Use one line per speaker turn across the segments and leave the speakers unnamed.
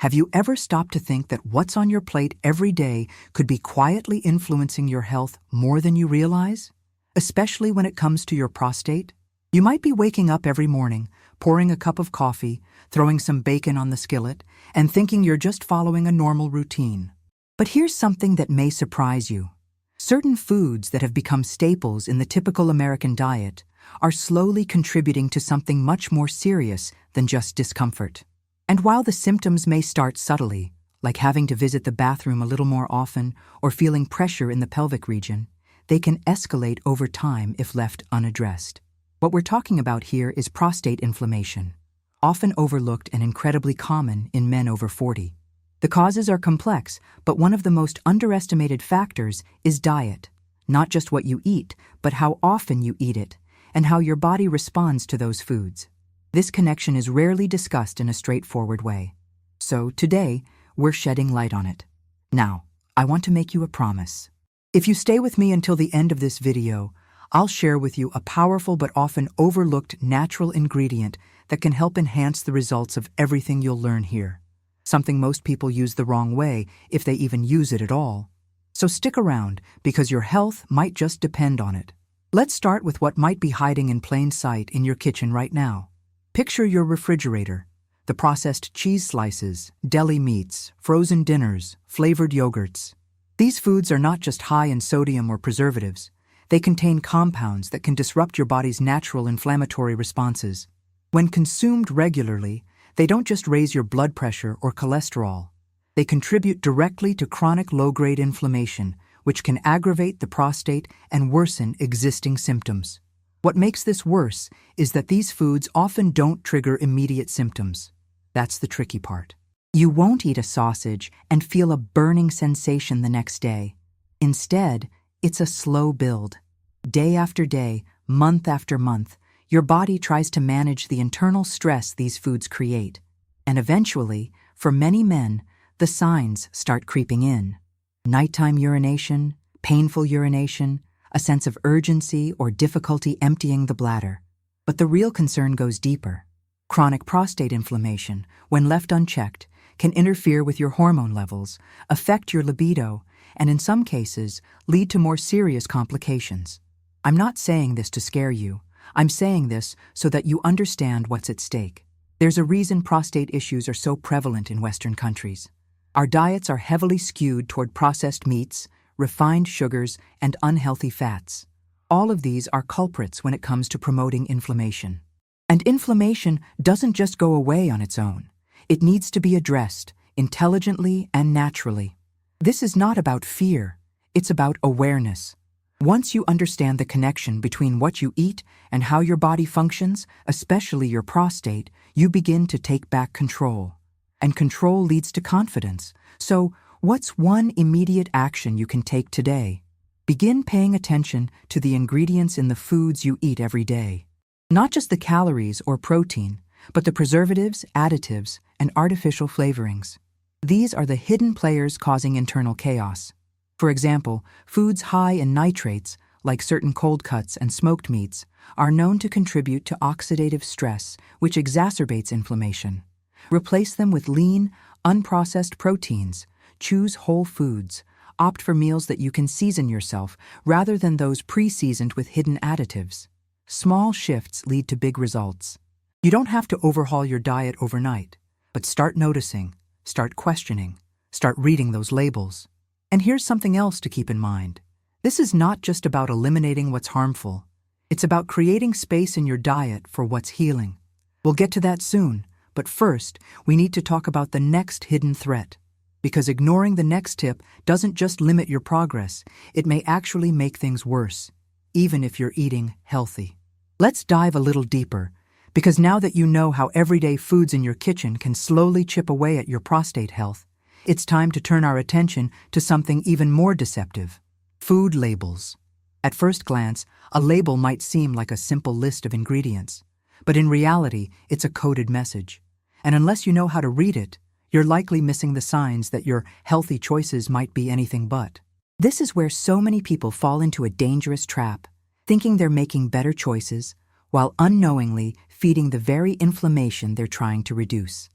Have you ever stopped to think that what's on your plate every day could be quietly influencing your health more than you realize? Especially when it comes to your prostate? You might be waking up every morning, pouring a cup of coffee, throwing some bacon on the skillet, and thinking you're just following a normal routine. But here's something that may surprise you. Certain foods that have become staples in the typical American diet are slowly contributing to something much more serious than just discomfort. And while the symptoms may start subtly, like having to visit the bathroom a little more often or feeling pressure in the pelvic region, they can escalate over time if left unaddressed. What we're talking about here is prostate inflammation, often overlooked and incredibly common in men over 40. The causes are complex, but one of the most underestimated factors is diet. Not just what you eat, but how often you eat it, and how your body responds to those foods. This connection is rarely discussed in a straightforward way. So today, we're shedding light on it. Now, I want to make you a promise. If you stay with me until the end of this video, I'll share with you a powerful but often overlooked natural ingredient that can help enhance the results of everything you'll learn here. Something most people use the wrong way, if they even use it at all. So stick around, because your health might just depend on it. Let's start with what might be hiding in plain sight in your kitchen right now. Picture your refrigerator. The processed cheese slices, deli meats, frozen dinners, flavored yogurts. These foods are not just high in sodium or preservatives. They contain compounds that can disrupt your body's natural inflammatory responses. When consumed regularly, they don't just raise your blood pressure or cholesterol. They contribute directly to chronic low-grade inflammation, which can aggravate the prostate and worsen existing symptoms. What makes this worse is that these foods often don't trigger immediate symptoms. That's the tricky part. You won't eat a sausage and feel a burning sensation the next day. Instead, it's a slow build. Day after day, month after month, your body tries to manage the internal stress these foods create. And eventually, for many men, the signs start creeping in. Nighttime urination, painful urination, a sense of urgency or difficulty emptying the bladder. But the real concern goes deeper. Chronic prostate inflammation, when left unchecked, can interfere with your hormone levels, affect your libido, and in some cases, lead to more serious complications. I'm not saying this to scare you. I'm saying this so that you understand what's at stake. There's a reason prostate issues are so prevalent in Western countries. Our diets are heavily skewed toward processed meats, refined sugars, and unhealthy fats. All of these are culprits when it comes to promoting inflammation. And inflammation doesn't just go away on its own. It needs to be addressed intelligently and naturally. This is not about fear. It's about awareness. Once you understand the connection between what you eat and how your body functions, especially your prostate, you begin to take back control. And control leads to confidence. So, what's one immediate action you can take today? Begin paying attention to the ingredients in the foods you eat every day. Not just the calories or protein, but the preservatives, additives, and artificial flavorings. These are the hidden players causing internal chaos. For example, foods high in nitrates, like certain cold cuts and smoked meats, are known to contribute to oxidative stress, which exacerbates inflammation. Replace them with lean, unprocessed proteins. Choose whole foods. Opt for meals that you can season yourself, rather than those pre-seasoned with hidden additives. Small shifts lead to big results. You don't have to overhaul your diet overnight, but start noticing, start questioning, start reading those labels. And here's something else to keep in mind. This is not just about eliminating what's harmful. It's about creating space in your diet for what's healing. We'll get to that soon, but first, we need to talk about the next hidden threat. Because ignoring the next tip doesn't just limit your progress, it may actually make things worse, even if you're eating healthy. Let's dive a little deeper, because now that you know how everyday foods in your kitchen can slowly chip away at your prostate health, it's time to turn our attention to something even more deceptive: food labels. At first glance, a label might seem like a simple list of ingredients, but in reality, it's a coded message. And unless you know how to read it, you're likely missing the signs that your healthy choices might be anything but. This is where so many people fall into a dangerous trap, thinking they're making better choices, while unknowingly feeding the very inflammation they're trying to reduce.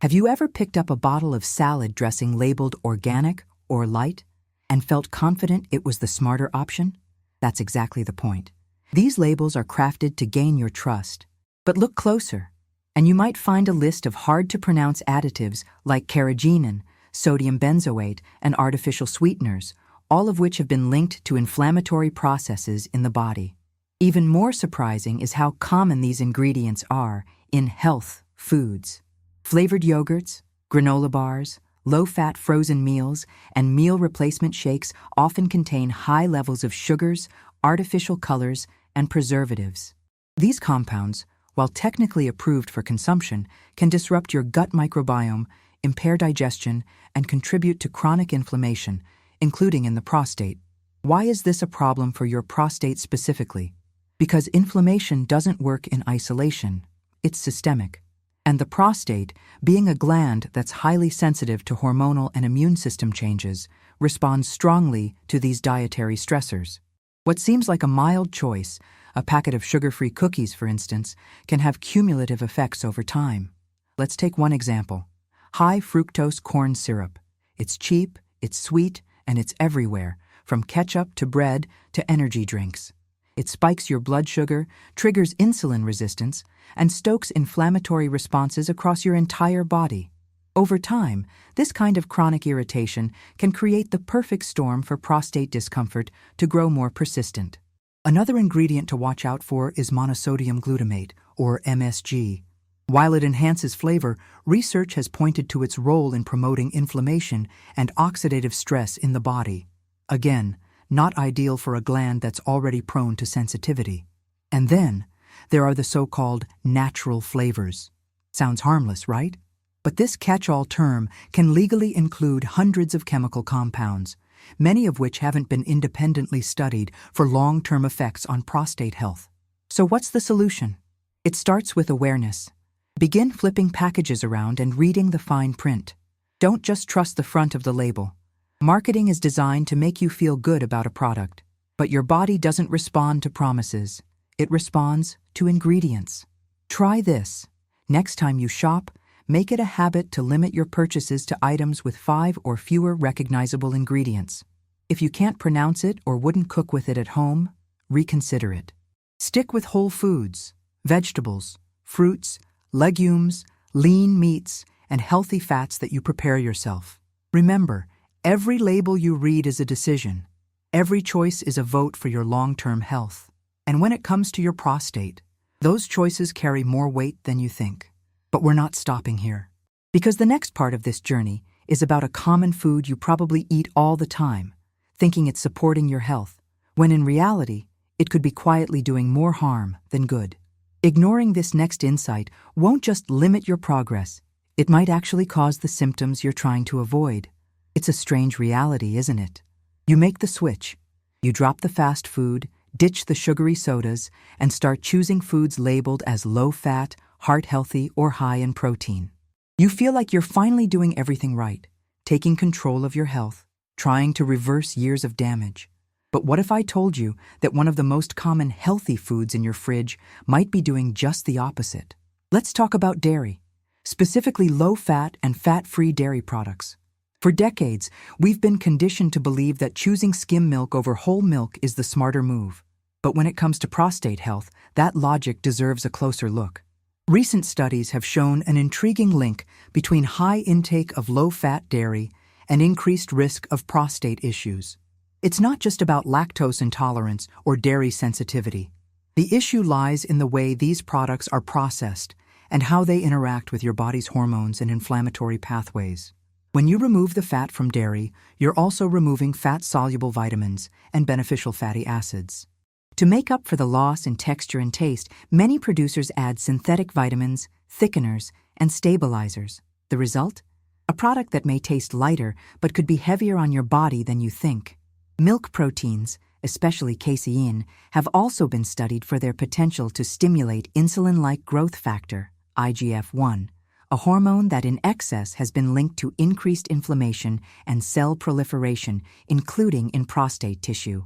Have you ever picked up a bottle of salad dressing labeled organic or light and felt confident it was the smarter option? That's exactly the point. These labels are crafted to gain your trust. But look closer, and you might find a list of hard-to-pronounce additives like carrageenan, sodium benzoate, and artificial sweeteners, all of which have been linked to inflammatory processes in the body. Even more surprising is how common these ingredients are in health foods. Flavored yogurts, granola bars, low-fat frozen meals, and meal replacement shakes often contain high levels of sugars, artificial colors, and preservatives. These compounds, while technically approved for consumption, can disrupt your gut microbiome, impair digestion, and contribute to chronic inflammation, including in the prostate. Why is this a problem for your prostate specifically? Because inflammation doesn't work in isolation, it's systemic. And the prostate, being a gland that's highly sensitive to hormonal and immune system changes, responds strongly to these dietary stressors. What seems like a mild choice, a packet of sugar-free cookies, for instance, can have cumulative effects over time. Let's take one example. High fructose corn syrup. It's cheap, it's sweet, and it's everywhere, from ketchup to bread to energy drinks. It spikes your blood sugar, triggers insulin resistance, and stokes inflammatory responses across your entire body. Over time, this kind of chronic irritation can create the perfect storm for prostate discomfort to grow more persistent. Another ingredient to watch out for is monosodium glutamate, or MSG. While it enhances flavor, research has pointed to its role in promoting inflammation and oxidative stress in the body. Again, not ideal for a gland that's already prone to sensitivity. And then, there are the so-called natural flavors. Sounds harmless, right? But this catch-all term can legally include hundreds of chemical compounds, many of which haven't been independently studied for long-term effects on prostate health. So what's the solution? It starts with awareness. Begin flipping packages around and reading the fine print. Don't just trust the front of the label. Marketing is designed to make you feel good about a product, but your body doesn't respond to promises. It responds to ingredients. Try this. Next time you shop, make it a habit to limit your purchases to items with 5 or fewer recognizable ingredients. If you can't pronounce it or wouldn't cook with it at home, reconsider it. Stick with whole foods, vegetables, fruits, legumes, lean meats, and healthy fats that you prepare yourself. Remember, every label you read is a decision. Every choice is a vote for your long-term health. And when it comes to your prostate, those choices carry more weight than you think. But we're not stopping here. Because the next part of this journey is about a common food you probably eat all the time, thinking it's supporting your health, when in reality, it could be quietly doing more harm than good. Ignoring this next insight won't just limit your progress, it might actually cause the symptoms you're trying to avoid. It's a strange reality, isn't it? You make the switch. You drop the fast food, ditch the sugary sodas, and start choosing foods labeled as low-fat, heart-healthy, or high in protein. You feel like you're finally doing everything right, taking control of your health, trying to reverse years of damage. But what if I told you that one of the most common healthy foods in your fridge might be doing just the opposite? Let's talk about dairy, specifically low-fat and fat-free dairy products. For decades, we've been conditioned to believe that choosing skim milk over whole milk is the smarter move. But when it comes to prostate health, that logic deserves a closer look. Recent studies have shown an intriguing link between high intake of low-fat dairy and increased risk of prostate issues. It's not just about lactose intolerance or dairy sensitivity. The issue lies in the way these products are processed and how they interact with your body's hormones and inflammatory pathways. When you remove the fat from dairy, you're also removing fat-soluble vitamins and beneficial fatty acids. To make up for the loss in texture and taste, many producers add synthetic vitamins, thickeners, and stabilizers. The result? A product that may taste lighter but could be heavier on your body than you think. Milk proteins, especially casein, have also been studied for their potential to stimulate insulin-like growth factor, IGF-1, a hormone that in excess has been linked to increased inflammation and cell proliferation, including in prostate tissue.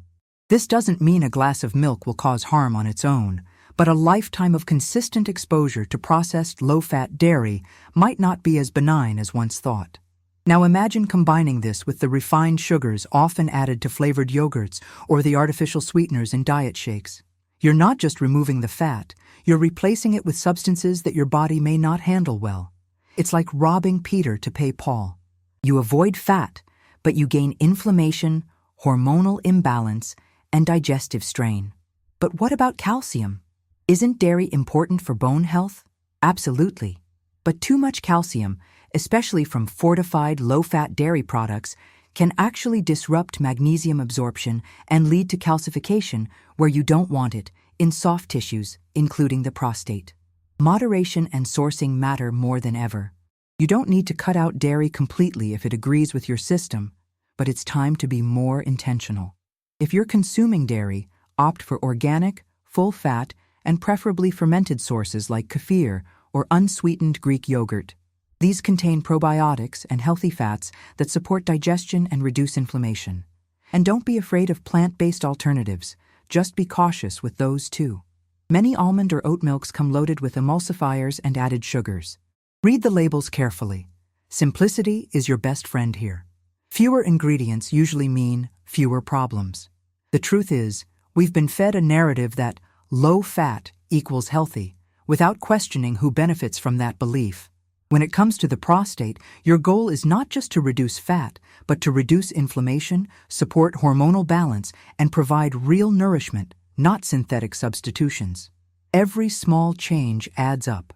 This doesn't mean a glass of milk will cause harm on its own, But a lifetime of consistent exposure to processed low-fat dairy might not be as benign as once thought. Now imagine combining this with the refined sugars often added to flavored yogurts or the artificial sweeteners in diet shakes. You're not just removing the fat, you're replacing it with substances that your body may not handle well. It's like robbing Peter to pay Paul. You avoid fat, but you gain inflammation, hormonal imbalance, and digestive strain. But what about calcium? Isn't dairy important for bone health? Absolutely. But too much calcium, especially from fortified low-fat dairy products, can actually disrupt magnesium absorption and lead to calcification where you don't want it, in soft tissues, including the prostate. Moderation and sourcing matter more than ever. You don't need to cut out dairy completely if it agrees with your system, but it's time to be more intentional. If you're consuming dairy, opt for organic, full-fat, and preferably fermented sources like kefir or unsweetened Greek yogurt. These contain probiotics and healthy fats that support digestion and reduce inflammation. And don't be afraid of plant-based alternatives, just be cautious with those too. Many almond or oat milks come loaded with emulsifiers and added sugars. Read the labels carefully. Simplicity is your best friend here. Fewer ingredients usually mean fewer problems. The truth is, we've been fed a narrative that low fat equals healthy, without questioning who benefits from that belief. When it comes to the prostate, your goal is not just to reduce fat, but to reduce inflammation, support hormonal balance, and provide real nourishment, not synthetic substitutions. Every small change adds up.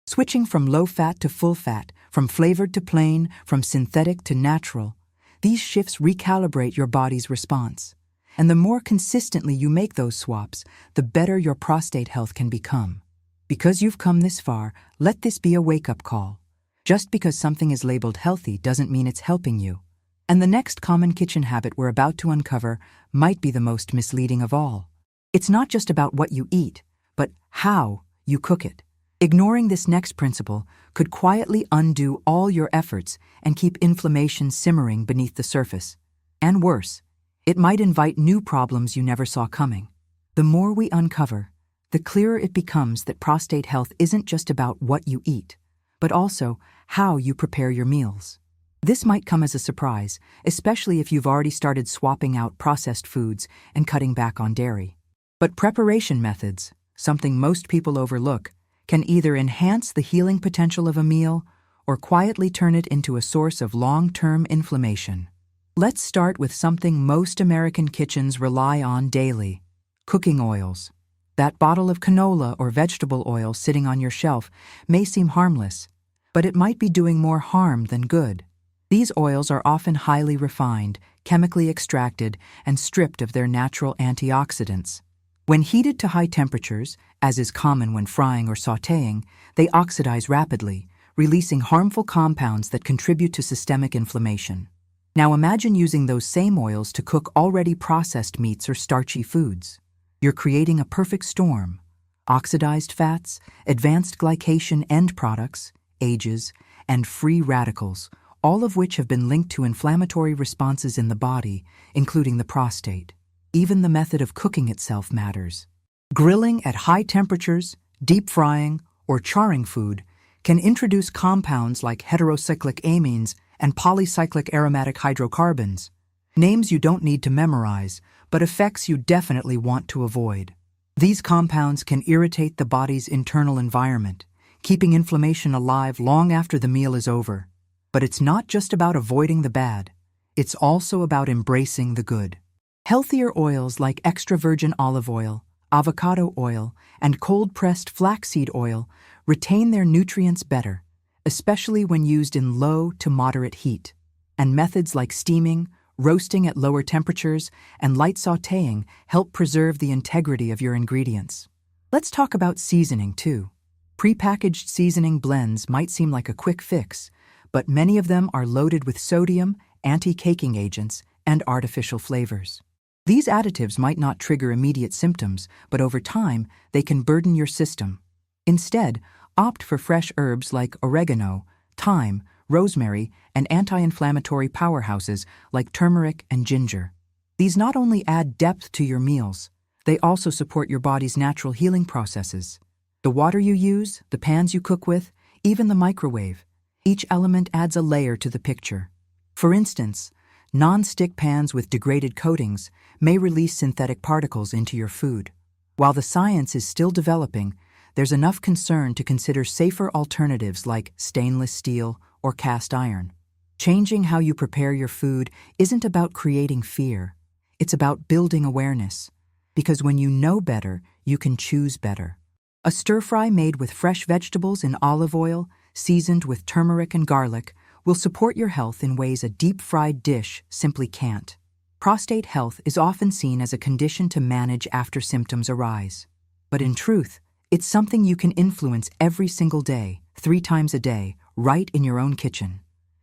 Switching from low fat to full fat, from flavored to plain, from synthetic to natural, these shifts recalibrate your body's response. And the more consistently you make those swaps, the better your prostate health can become. Because you've come this far, let this be a wake-up call. Just because something is labeled healthy doesn't mean it's helping you. And the next common kitchen habit we're about to uncover might be the most misleading of all. It's not just about what you eat, but how you cook it. Ignoring this next principle could quietly undo all your efforts and keep inflammation simmering beneath the surface. And worse, it might invite new problems you never saw coming. The more we uncover, the clearer it becomes that prostate health isn't just about what you eat, but also how you prepare your meals. This might come as a surprise, especially if you've already started swapping out processed foods and cutting back on dairy. But preparation methods, something most people overlook, can either enhance the healing potential of a meal or quietly turn it into a source of long-term inflammation. Let's start with something most American kitchens rely on daily: cooking oils. That bottle of canola or vegetable oil sitting on your shelf may seem harmless, but it might be doing more harm than good. These oils are often highly refined, chemically extracted, and stripped of their natural antioxidants. When heated to high temperatures, as is common when frying or sautéing, they oxidize rapidly, releasing harmful compounds that contribute to systemic inflammation. Now imagine using those same oils to cook already processed meats or starchy foods. You're creating a perfect storm: oxidized fats, advanced glycation end products, ages, and free radicals, all of which have been linked to inflammatory responses in the body, including the prostate. Even the method of cooking itself matters. Grilling at high temperatures, deep frying, or charring food can introduce compounds like heterocyclic amines and polycyclic aromatic hydrocarbons, names you don't need to memorize, but effects you definitely want to avoid. These compounds can irritate the body's internal environment, keeping inflammation alive long after the meal is over. But it's not just about avoiding the bad, it's also about embracing the good. Healthier oils like extra virgin olive oil, avocado oil, and cold-pressed flaxseed oil retain their nutrients better, especially when used in low to moderate heat. And methods like steaming, roasting at lower temperatures, and light sautéing help preserve the integrity of your ingredients. Let's talk about seasoning too. Prepackaged seasoning blends might seem like a quick fix, but many of them are loaded with sodium, anti-caking agents, and artificial flavors. These additives might not trigger immediate symptoms, but over time, they can burden your system. Instead, opt for fresh herbs like oregano, thyme, rosemary, and anti-inflammatory powerhouses like turmeric and ginger. These not only add depth to your meals, They also support your body's natural healing processes. The water you use, the pans you cook with, even the microwave. Each element adds a layer to the picture. For instance, non-stick pans with degraded coatings may release synthetic particles into your food. While the science is still developing, there's enough concern to consider safer alternatives like stainless steel or cast iron. Changing how you prepare your food isn't about creating fear. It's about building awareness. Because when you know better, you can choose better. A stir-fry made with fresh vegetables in olive oil, seasoned with turmeric and garlic, will support your health in ways a deep-fried dish simply can't. Prostate health is often seen as a condition to manage after symptoms arise. But in truth, it's something you can influence every single day, 3 times a day, right in your own kitchen.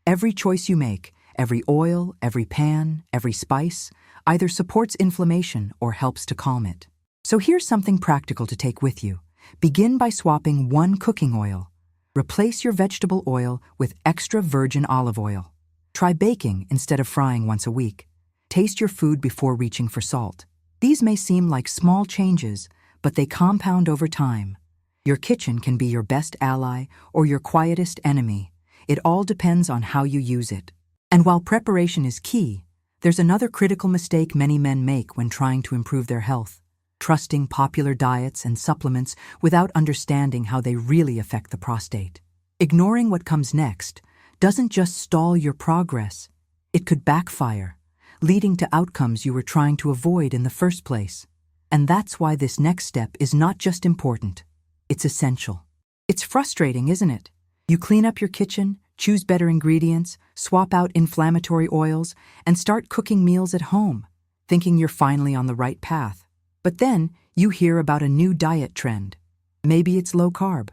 Every choice you make, every oil, every pan, every spice, either supports inflammation or helps to calm it. So here's something practical to take with you. Begin by swapping 1 cooking oil. Replace your vegetable oil with extra virgin olive oil. Try baking instead of frying once a week. Taste your food before reaching for salt. These may seem like small changes, but they compound over time. Your kitchen can be your best ally or your quietest enemy. It all depends on how you use it. And while preparation is key, there's another critical mistake many men make when trying to improve their health: trusting popular diets and supplements without understanding how they really affect the prostate. Ignoring what comes next doesn't just stall your progress, it could backfire, leading to outcomes you were trying to avoid in the first place. And that's why this next step is not just important, it's essential. It's frustrating, isn't it? You clean up your kitchen, choose better ingredients, swap out inflammatory oils, and start cooking meals at home, thinking you're finally on the right path. But then you hear about a new diet trend. Maybe it's low carb.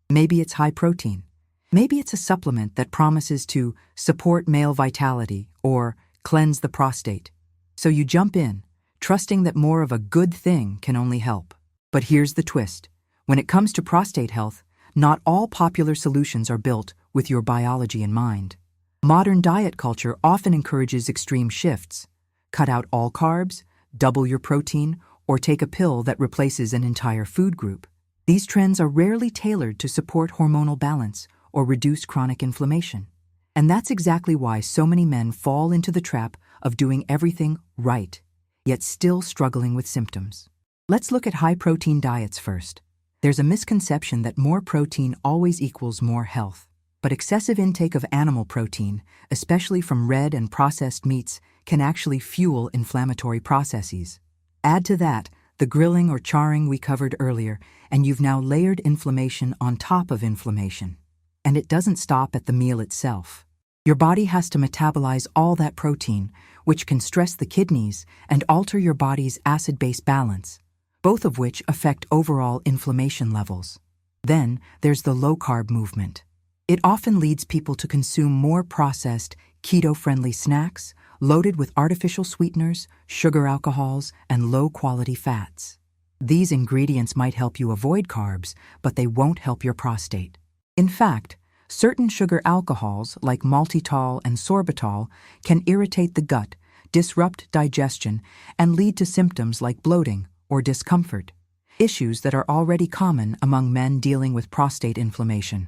Maybe it's high protein. Maybe it's a supplement that promises to support male vitality or cleanse the prostate. So you jump in, trusting that more of a good thing can only help. But here's the twist. When it comes to prostate health, not all popular solutions are built with your biology in mind. Modern diet culture often encourages extreme shifts. Cut out all carbs, double your protein, or take a pill that replaces an entire food group. These trends are rarely tailored to support hormonal balance or reduce chronic inflammation. And that's exactly why so many men fall into the trap of doing everything right, yet still struggling with symptoms. Let's look at high-protein diets first. There's a misconception that more protein always equals more health. But excessive intake of animal protein, especially from red and processed meats, can actually fuel inflammatory processes. Add to that the grilling or charring we covered earlier, and you've now layered inflammation on top of inflammation. And it doesn't stop at the meal itself. Your body has to metabolize all that protein, which can stress the kidneys and alter your body's acid-base balance, both of which affect overall inflammation levels. Then there's the low-carb movement. It often leads people to consume more processed, keto-friendly snacks, loaded with artificial sweeteners, sugar alcohols, and low-quality fats. These ingredients might help you avoid carbs, but they won't help your prostate. In fact, certain sugar alcohols like maltitol and sorbitol can irritate the gut, disrupt digestion, and lead to symptoms like bloating or discomfort, issues that are already common among men dealing with prostate inflammation.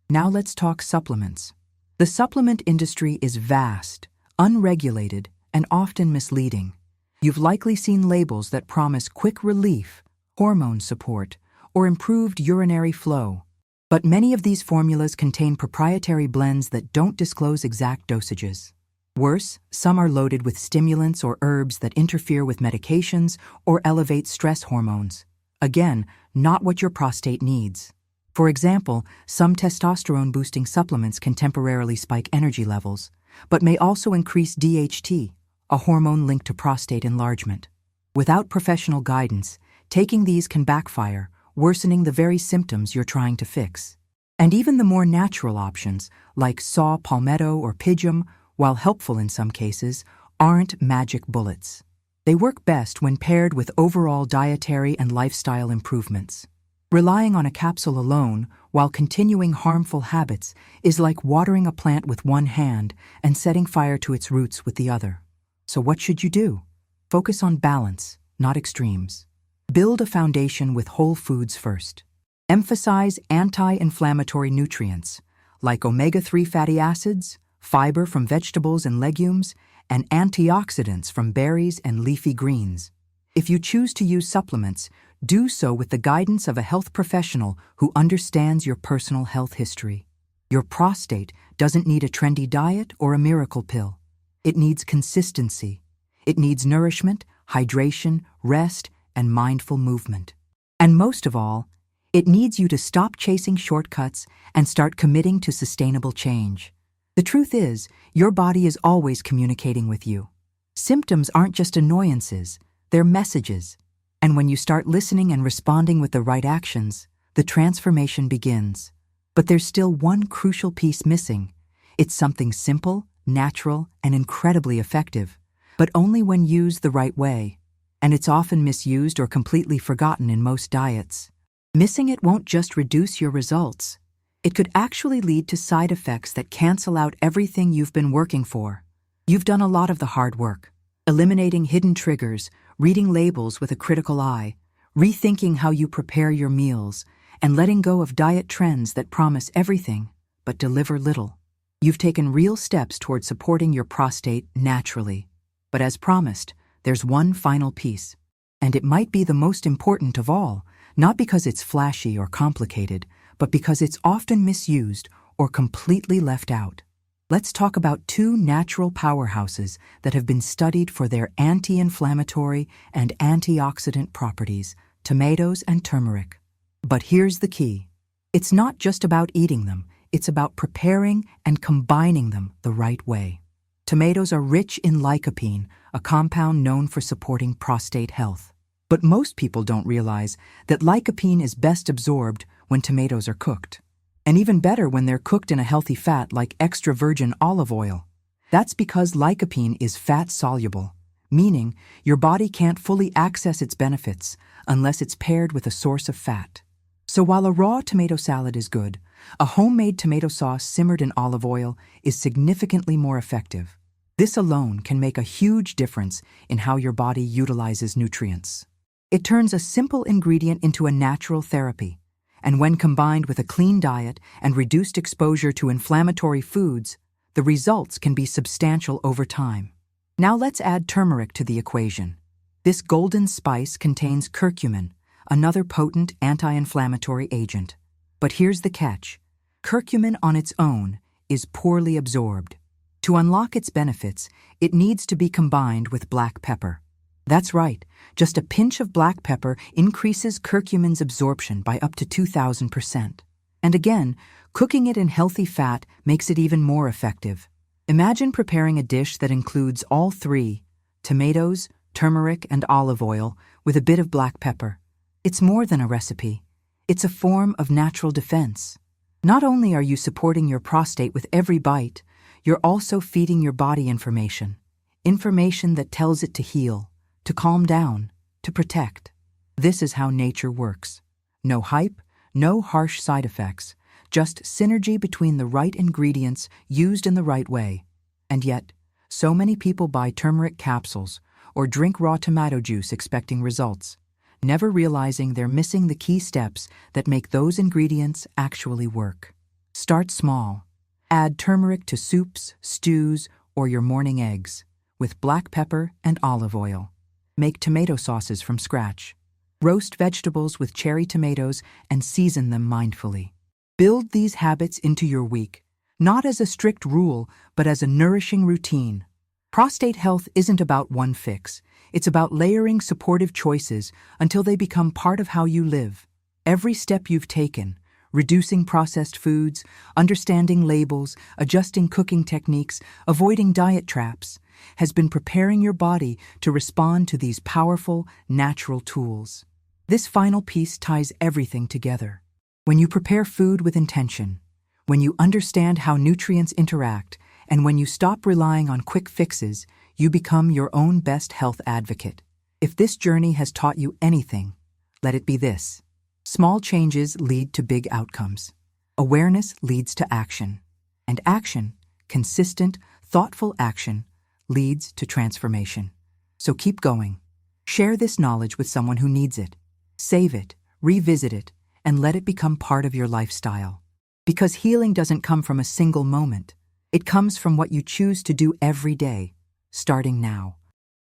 Now let's talk supplements. The supplement industry is vast, unregulated, and often misleading. You've likely seen labels that promise quick relief, hormone support, or improved urinary flow. But many of these formulas contain proprietary blends that don't disclose exact dosages. Worse, some are loaded with stimulants or herbs that interfere with medications or elevate stress hormones. Again, not what your prostate needs. For example, some testosterone-boosting supplements can temporarily spike energy levels, but may also increase DHT, a hormone linked to prostate enlargement. Without professional guidance, taking these can backfire, worsening the very symptoms you're trying to fix. And even the more natural options, like saw palmetto or pyjium, while helpful in some cases, aren't magic bullets. They work best when paired with overall dietary and lifestyle improvements. Relying on a capsule alone while continuing harmful habits is like watering a plant with one hand and setting fire to its roots with the other. So what should you do? Focus on balance, not extremes. Build a foundation with whole foods first. Emphasize anti-inflammatory nutrients like omega-3 fatty acids, fiber from vegetables and legumes, and antioxidants from berries and leafy greens. If you choose to use supplements, do so with the guidance of a health professional who understands your personal health history. Your prostate doesn't need a trendy diet or a miracle pill. It needs consistency. It needs nourishment, hydration, rest, and mindful movement. And most of all, it needs you to stop chasing shortcuts and start committing to sustainable change. The truth is, your body is always communicating with you. Symptoms aren't just annoyances, they're messages. And when you start listening and responding with the right actions, the transformation begins. But there's still one crucial piece missing. It's something simple, natural, and incredibly effective, but only when used the right way. And it's often misused or completely forgotten in most diets. Missing it won't just reduce your results. It could actually lead to side effects that cancel out everything you've been working for. You've done a lot of the hard work, eliminating hidden triggers, reading labels with a critical eye, rethinking how you prepare your meals, and letting go of diet trends that promise everything but deliver little. You've taken real steps toward supporting your prostate naturally. But as promised, there's one final piece. And it might be the most important of all, not because it's flashy or complicated, but because it's often misused or completely left out. Let's talk about two natural powerhouses that have been studied for their anti-inflammatory and antioxidant properties, tomatoes and turmeric. But here's the key. It's not just about eating them, it's about preparing and combining them the right way. Tomatoes are rich in lycopene, a compound known for supporting prostate health. But most people don't realize that lycopene is best absorbed when tomatoes are cooked. And even better when they're cooked in a healthy fat like extra virgin olive oil. That's because lycopene is fat-soluble, meaning your body can't fully access its benefits unless it's paired with a source of fat. So while a raw tomato salad is good, a homemade tomato sauce simmered in olive oil is significantly more effective. This alone can make a huge difference in how your body utilizes nutrients. It turns a simple ingredient into a natural therapy, and when combined with a clean diet and reduced exposure to inflammatory foods, the results can be substantial over time. Now let's add turmeric to the equation. This golden spice contains curcumin, another potent anti-inflammatory agent. But here's the catch. Curcumin on its own is poorly absorbed. To unlock its benefits, it needs to be combined with black pepper. That's right, just a pinch of black pepper increases curcumin's absorption by up to 2,000%. And again, cooking it in healthy fat makes it even more effective. Imagine preparing a dish that includes all three, tomatoes, turmeric, and olive oil, with a bit of black pepper. It's more than a recipe. It's a form of natural defense. Not only are you supporting your prostate with every bite, you're also feeding your body information that tells it to heal, to calm down, to protect. This is how nature works. No hype, no harsh side effects, just synergy between the right ingredients used in the right way. And yet, so many people buy turmeric capsules or drink raw tomato juice expecting results, never realizing they're missing the key steps that make those ingredients actually work. Start small. Add turmeric to soups, stews, or your morning eggs, with black pepper and olive oil. Make tomato sauces from scratch. Roast vegetables with cherry tomatoes and season them mindfully. Build these habits into your week, not as a strict rule, but as a nourishing routine. Prostate health isn't about one fix. It's about layering supportive choices until they become part of how you live. Every step you've taken, reducing processed foods, understanding labels, adjusting cooking techniques, avoiding diet traps, has been preparing your body to respond to these powerful, natural tools. This final piece ties everything together. When you prepare food with intention, when you understand how nutrients interact, and when you stop relying on quick fixes, you become your own best health advocate. If this journey has taught you anything, let it be this. Small changes lead to big outcomes. Awareness leads to action. And action, consistent, thoughtful action, leads to transformation. So keep going. Share this knowledge with someone who needs it. Save it, revisit it, and let it become part of your lifestyle. Because healing doesn't come from a single moment. It comes from what you choose to do every day, starting now.